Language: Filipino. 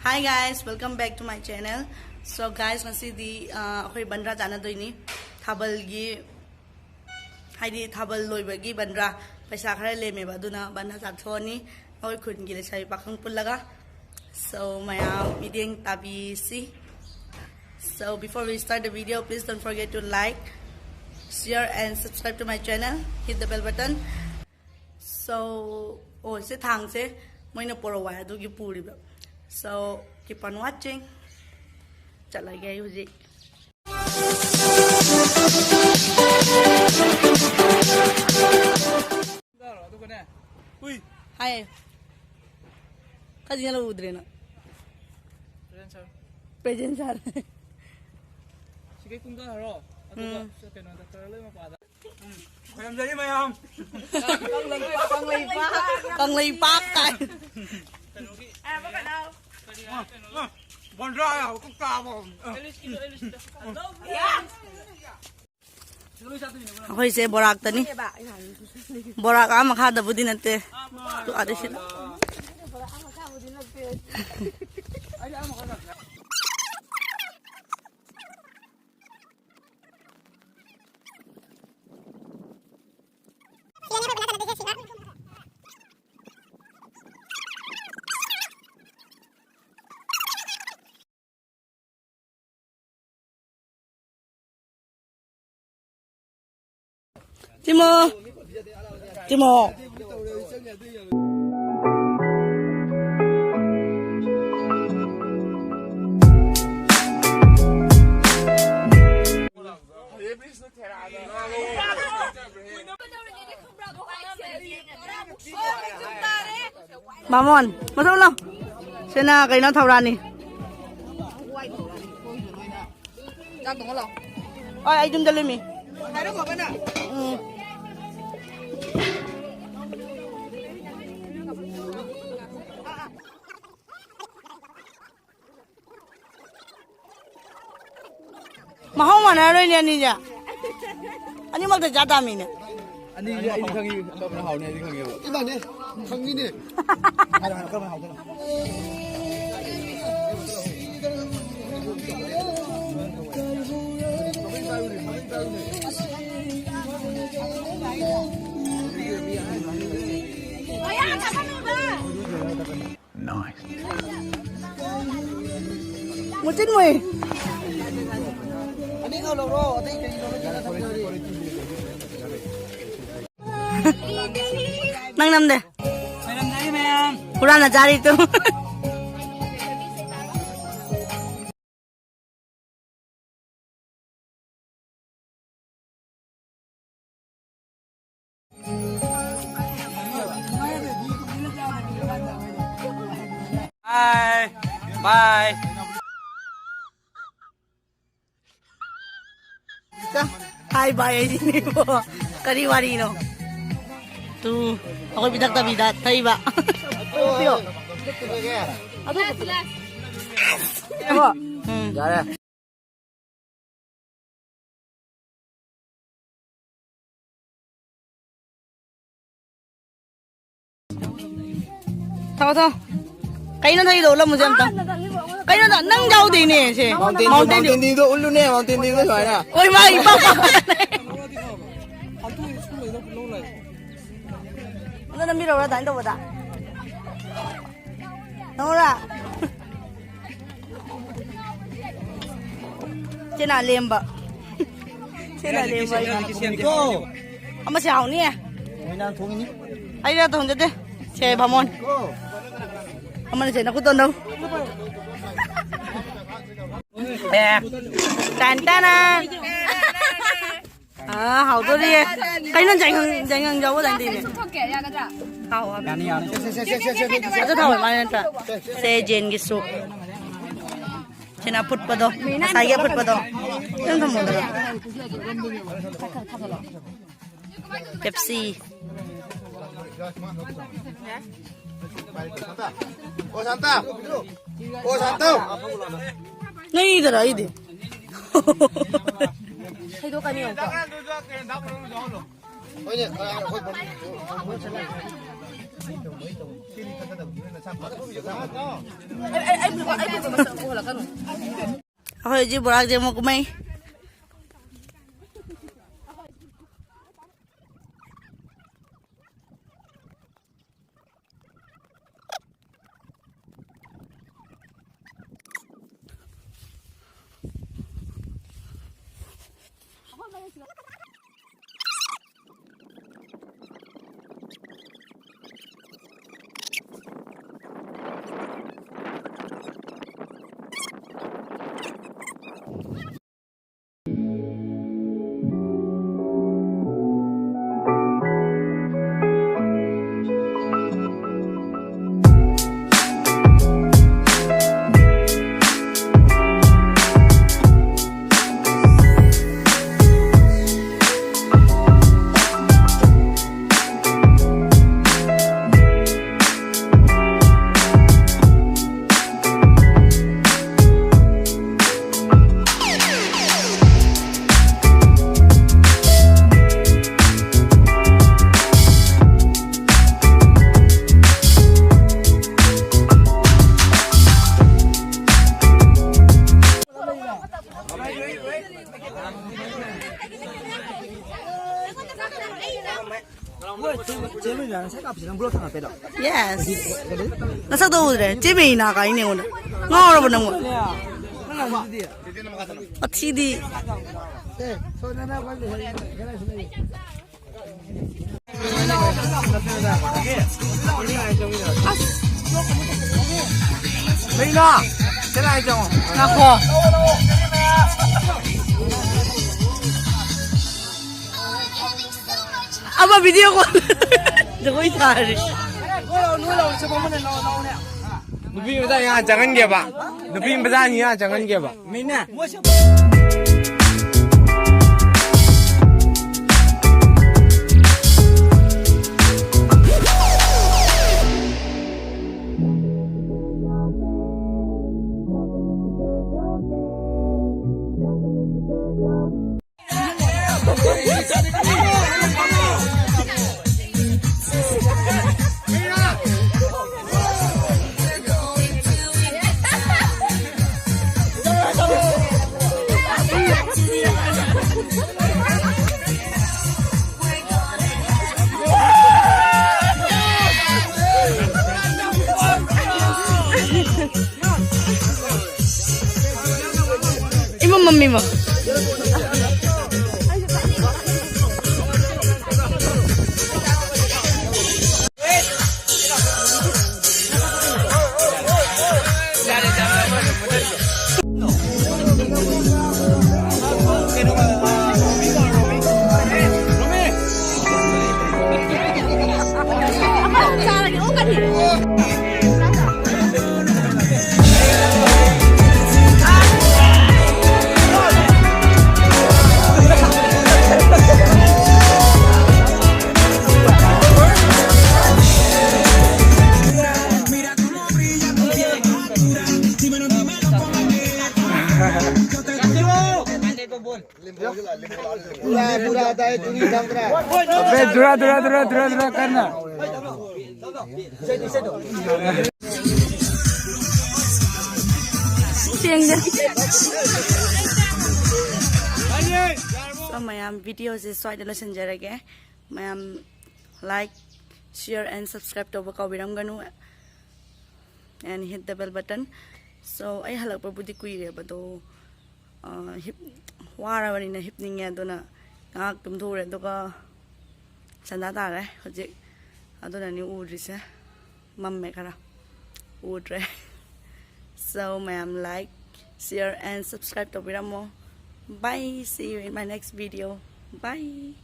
Hi guys, welcome back to my channel. So guys, ngasi akhoi bandra jana doini thabal gi haidi thabal loibagi bandra paisa khara leme ba duna bandra chathoni akhoi khun gi Leishabi Pakhang pullaga. So mayam meeting tabi si. So before we start the video, please don't forget to like, share and subscribe to my channel. Hit the bell button. So se thang se moina poro wa adu gi puri ba. So keep on watching. Chala gaya huji. Hi. Kaji na udre na. Present sir. Sige kung ka haro. Ato sa kena da tara ma pada. Mayam jadi mayam. Kang leipak kan. Bakit daw? Bandra ya, kung kamo. Elis kilo. Ako'y se borak tani. Borak ama kada budin ante. Tu ada sila. Timo. Mamon, masuk lo. Sena kayo na tawrani. Ay, ay dum dalim eh. Mahal mana rồi nè anh nhá? Anh mặc được giá đam này. Anh khang yi, apa pun hau ni, anh khang yi. Ini ni, khang ni ni. Ada kau hau tu. Nice. Một chín mười. Ini kalau roh, ada ikan Nang nam deh. Mayam jadi mayam. Kurang ajar itu. Bye. Bye. Hi bye ini po. Kariwari no. Tu, ako bidak tabidat, tayo ba? Pio. Ato po. Ako. Jare. Tahu. Kayo na tayo daw lang mo dyan ta. Kayo na nang jaw din eh si. Mountain Dew tu ulu ni, Mountain Dew tu mana? Oy, mai pa pa. Ano na miro ra tayo ba? Nora. Sina lemba. Sina lemba. Ko. Ama siya ni eh. May nang thong ni. Ay ra to hunde. Che bamon. Ko. Ama na ko ton daw. Tan tan. Haoghre đi. Cái nó dành hàng dấu dành tiền này. Hao à. Yang ni yang. Aja tahu mana ta. Se jen gitu. Cina put pado. Saya put pado. Yang kamu dah. Pepsi. Oh Santa. Oh Santa. नहीं इधर आई दे Oh ni, Ay, Ako'y di burak di mo kumay. Yes. Nasa daw rin. Jimmy na kain niyo na. Ngoro ba namo? At CD. Marina, sila ito. Nako. Aba video ko. Dakoy tari. Nubi ba tayo jangan ke ba? Nubi ba tayo jangan ke ba? Marina. Imo mami mo. अबे दुरा करना So mayam video se swai de lesson jarage. Mayam like, share and subscribe to bakaw biram ganu and hit the bell button. So ay halak pa budi kuire ba do hip wara bani na hip ning ya do na ngak tum thu re do ka chanda ta re hojik adona ni udri se mamme khara udre. So mayam like, share and subscribe to biram mo. Bye. See you in my next video. Bye.